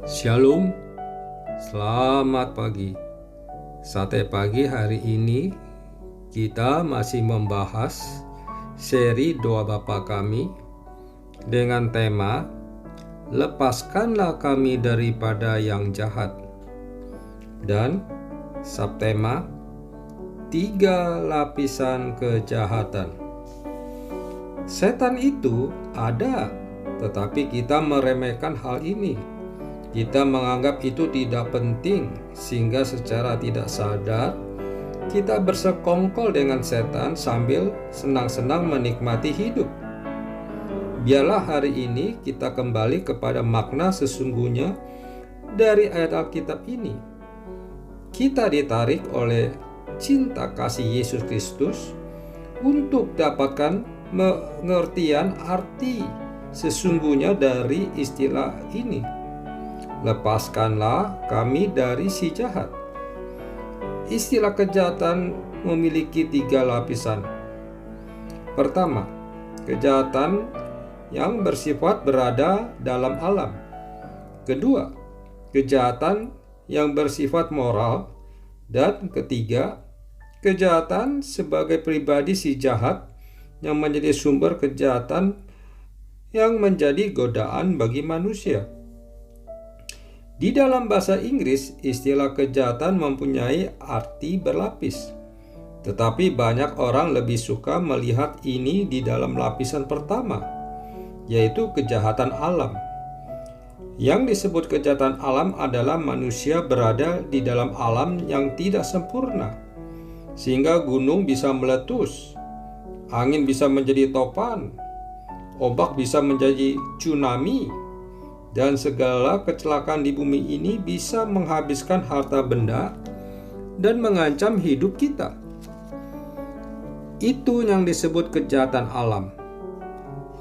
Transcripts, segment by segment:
Shalom, selamat pagi. Sate pagi hari ini kita masih membahas seri doa Bapa kami dengan tema Lepaskanlah kami daripada yang jahat. Dan subtema 3 lapisan kejahatan. Setan itu ada, tetapi kita meremehkan hal ini. Kita menganggap itu tidak penting, sehingga secara tidak sadar kita bersekongkol dengan setan sambil senang-senang menikmati hidup. Biarlah hari ini kita kembali kepada makna sesungguhnya dari ayat Alkitab ini. Kita ditarik oleh cinta kasih Yesus Kristus untuk dapatkan pengertian arti sesungguhnya dari istilah ini. Lepaskanlah kami dari si jahat. Istilah kejahatan memiliki 3 lapisan. Pertama, kejahatan yang bersifat berada dalam alam. Kedua, kejahatan yang bersifat moral. Dan ketiga, kejahatan sebagai pribadi si jahat yang menjadi sumber kejahatan yang menjadi godaan bagi manusia. Di dalam bahasa Inggris, istilah kejahatan mempunyai arti berlapis. Tetapi banyak orang lebih suka melihat ini di dalam lapisan pertama, yaitu kejahatan alam. Yang disebut kejahatan alam adalah manusia berada di dalam alam yang tidak sempurna, sehingga gunung bisa meletus, angin bisa menjadi topan, ombak bisa menjadi tsunami, dan segala kecelakaan di bumi ini bisa menghabiskan harta benda dan mengancam hidup kita. Itu yang disebut kejahatan alam.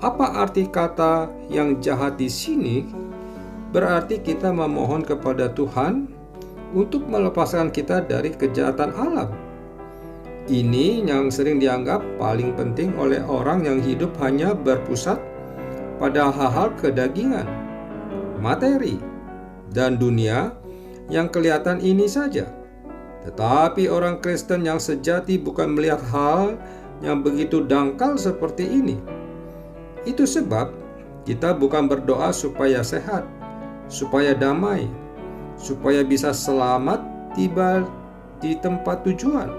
Apa arti kata yang jahat di sini? Berarti kita memohon kepada Tuhan untuk melepaskan kita dari kejahatan alam. Ini yang sering dianggap paling penting oleh orang yang hidup hanya berpusat pada hal-hal kedagingan, materi, dan dunia yang kelihatan ini saja. Tetapi orang Kristen yang sejati bukan melihat hal yang begitu dangkal seperti ini. Itu sebab kita bukan berdoa supaya sehat, supaya damai, supaya bisa selamat tiba di tempat tujuan.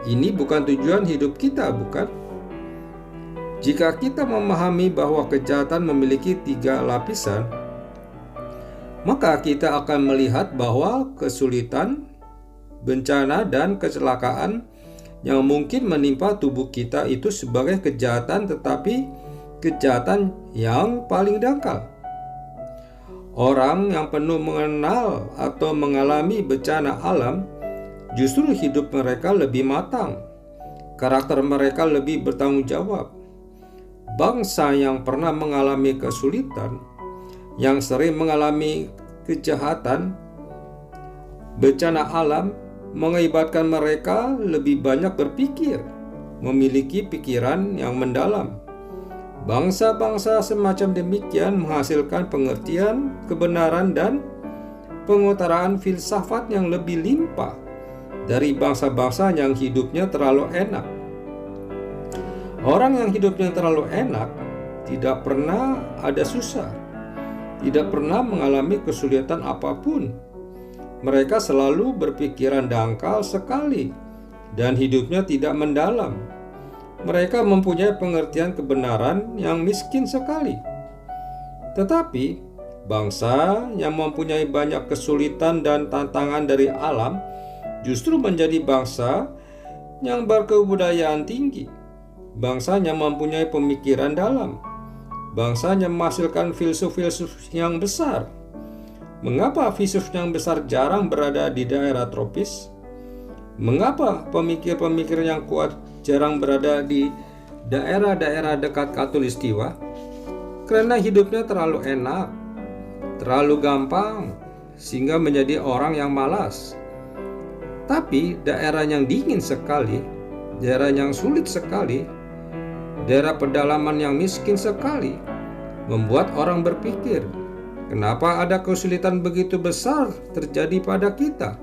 Ini bukan tujuan hidup kita, bukan? Jika kita memahami bahwa kejahatan memiliki 3 lapisan, maka kita akan melihat bahwa kesulitan, bencana, dan kecelakaan yang mungkin menimpa tubuh kita itu sebagai kejahatan, tetapi kejahatan yang paling dangkal. Orang yang penuh mengenal atau mengalami bencana alam, justru hidup mereka lebih matang, karakter mereka lebih bertanggung jawab. Bangsa yang pernah mengalami kesulitan, yang sering mengalami kejahatan, bencana alam mengakibatkan mereka lebih banyak berpikir, memiliki pikiran yang mendalam. Bangsa-bangsa semacam demikian menghasilkan pengertian, kebenaran, dan pengutaraan filsafat yang lebih limpah dari bangsa-bangsa yang hidupnya terlalu enak. Orang yang hidupnya terlalu enak tidak pernah ada susah, tidak pernah mengalami kesulitan apapun. Mereka selalu berpikiran dangkal sekali dan hidupnya tidak mendalam. Mereka mempunyai pengertian kebenaran yang miskin sekali. Tetapi bangsa yang mempunyai banyak kesulitan dan tantangan dari alam justru menjadi bangsa yang berkebudayaan tinggi, bangsa yang mempunyai pemikiran dalam, bangsa yang menghasilkan filsuf-filsuf yang besar. Mengapa filsuf yang besar jarang berada di daerah tropis? Mengapa pemikir-pemikir yang kuat jarang berada di daerah-daerah dekat Khatulistiwa? Karena hidupnya terlalu enak, terlalu gampang, sehingga menjadi orang yang malas. Tapi daerah yang dingin sekali, daerah yang sulit sekali, daerah pedalaman yang miskin sekali, membuat orang berpikir, Kenapa ada kesulitan begitu besar terjadi pada kita?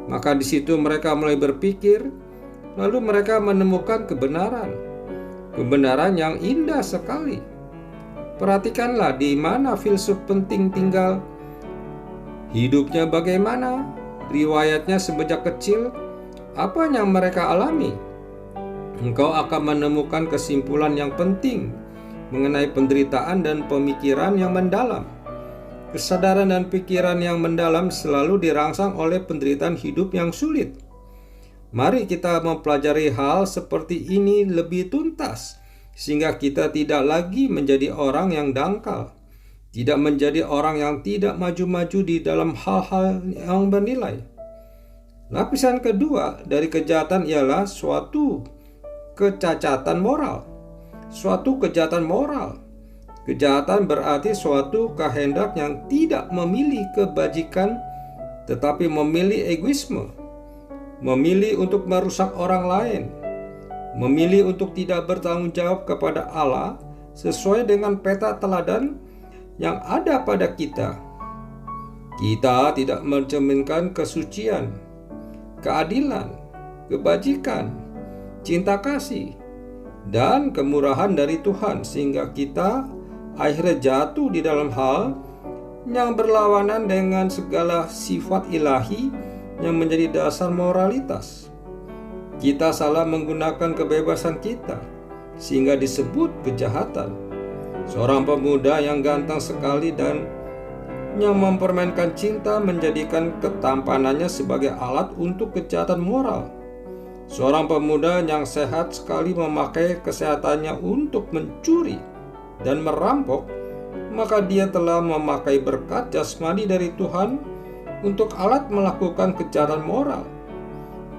Maka di situ mereka mulai berpikir, lalu mereka menemukan kebenaran. Kebenaran yang indah sekali. Perhatikanlah di mana filsuf penting tinggal. Hidupnya bagaimana? Riwayatnya sejak kecil. Apa yang mereka alami? Engkau akan menemukan kesimpulan yang penting mengenai penderitaan dan pemikiran yang mendalam. Kesadaran dan pikiran yang mendalam selalu dirangsang oleh penderitaan hidup yang sulit. Mari kita mempelajari hal seperti ini lebih tuntas, sehingga kita tidak lagi menjadi orang yang dangkal, tidak menjadi orang yang tidak maju-maju di dalam hal-hal yang bernilai. Lapisan kedua dari kejahatan ialah suatu kecacatan moral. Suatu kejahatan moral. Kejahatan berarti suatu kehendak yang tidak memilih kebajikan, tetapi memilih egoisme, memilih untuk merusak orang lain, memilih untuk tidak bertanggung jawab kepada Allah sesuai dengan peta teladan yang ada pada kita. Kita tidak mencerminkan kesucian, keadilan, kebajikan, cinta kasih, dan kemurahan dari Tuhan, sehingga kita akhirnya jatuh di dalam hal yang berlawanan dengan segala sifat ilahi yang menjadi dasar moralitas. Kita salah menggunakan kebebasan kita sehingga disebut kejahatan. Seorang pemuda yang ganteng sekali dan yang mempermainkan cinta menjadikan ketampanannya sebagai alat untuk kejahatan moral. Seorang pemuda yang sehat sekali memakai kesehatannya untuk mencuri dan merampok, maka dia telah memakai berkat jasmani dari Tuhan untuk alat melakukan kejahatan moral.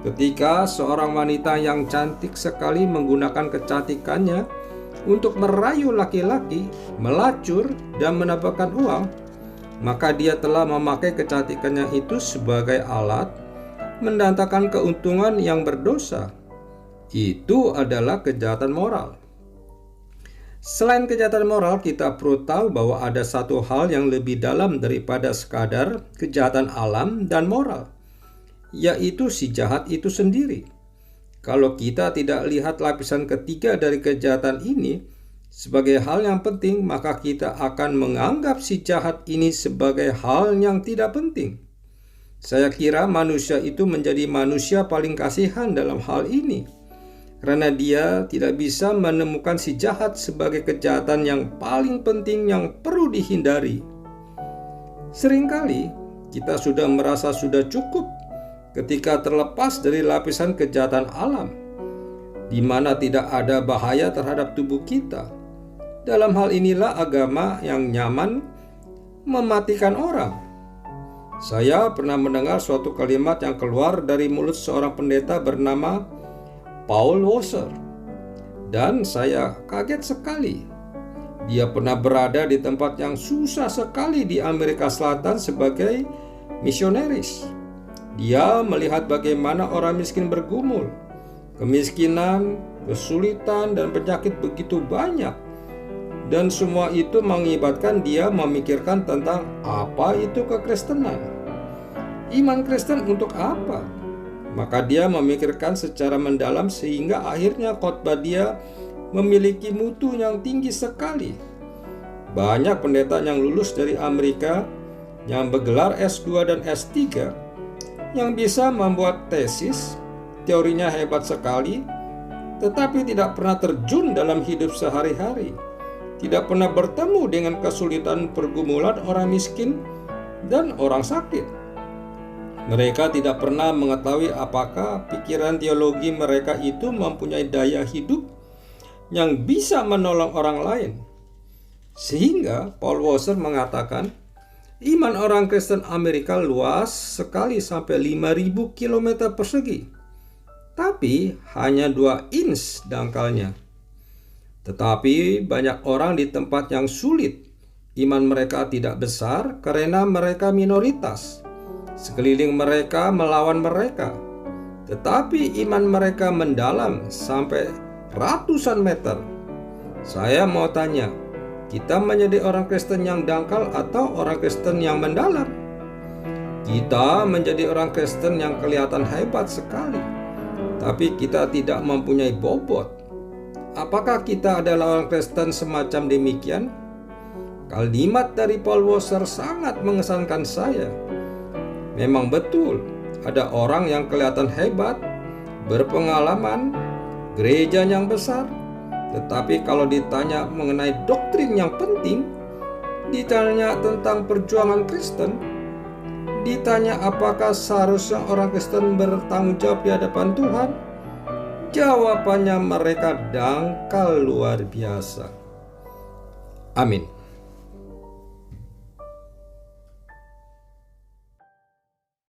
Ketika seorang wanita yang cantik sekali menggunakan kecantikannya untuk merayu laki-laki, melacur, dan mendapatkan uang, maka dia telah memakai kecantikannya itu sebagai alat mendatangkan keuntungan yang berdosa. Itu adalah kejahatan moral. Selain kejahatan moral, kita perlu tahu bahwa ada satu hal yang lebih dalam daripada sekadar kejahatan alam dan moral, yaitu si jahat itu sendiri. Kalau kita tidak lihat lapisan ketiga dari kejahatan ini sebagai hal yang penting, maka kita akan menganggap si jahat ini sebagai hal yang tidak penting. Saya kira manusia itu menjadi manusia paling kasihan dalam hal ini, karena dia tidak bisa menemukan si jahat sebagai kejahatan yang paling penting yang perlu dihindari. Seringkali kita sudah merasa sudah cukup ketika terlepas dari lapisan kejahatan alam, di mana tidak ada bahaya terhadap tubuh kita. Dalam hal inilah agama yang nyaman mematikan orang. Saya pernah mendengar suatu kalimat yang keluar dari mulut seorang pendeta bernama Paul Washer, dan saya kaget sekali. Dia pernah berada di tempat yang susah sekali di Amerika Selatan sebagai misionaris. Dia melihat bagaimana orang miskin bergumul. Kemiskinan, kesulitan, dan penyakit begitu banyak. Dan semua itu mengakibatkan dia memikirkan tentang apa itu kekristenan. Iman Kristen untuk apa? Maka dia memikirkan secara mendalam sehingga akhirnya khotbah dia memiliki mutu yang tinggi sekali. Banyak pendeta yang lulus dari Amerika yang bergelar S2 dan S3 yang bisa membuat tesis, teorinya hebat sekali, tetapi tidak pernah terjun dalam hidup sehari-hari, tidak pernah bertemu dengan kesulitan pergumulan orang miskin dan orang sakit. Mereka tidak pernah mengetahui apakah pikiran teologi mereka itu mempunyai daya hidup yang bisa menolong orang lain. Sehingga Paul Washer mengatakan, iman orang Kristen Amerika luas sekali sampai 5.000 km persegi, tapi hanya 2 inch dangkalnya. Tetapi banyak orang di tempat yang sulit, iman mereka tidak besar karena mereka minoritas. Sekeliling mereka melawan mereka, tetapi iman mereka mendalam sampai ratusan meter. Saya mau tanya, Kita menjadi orang Kristen yang dangkal atau orang Kristen yang mendalam? Kita menjadi orang Kristen yang kelihatan hebat sekali, tapi kita tidak mempunyai bobot. Apakah kita adalah orang Kristen semacam demikian? Kalimat dari Paul Washer sangat mengesankan saya. Memang betul, ada orang yang kelihatan hebat, berpengalaman, gereja yang besar, tetapi kalau ditanya mengenai doktrin yang penting, ditanya tentang perjuangan Kristen, ditanya apakah seharusnya orang Kristen bertanggung jawab di hadapan Tuhan, jawabannya mereka dangkal luar biasa. Amin.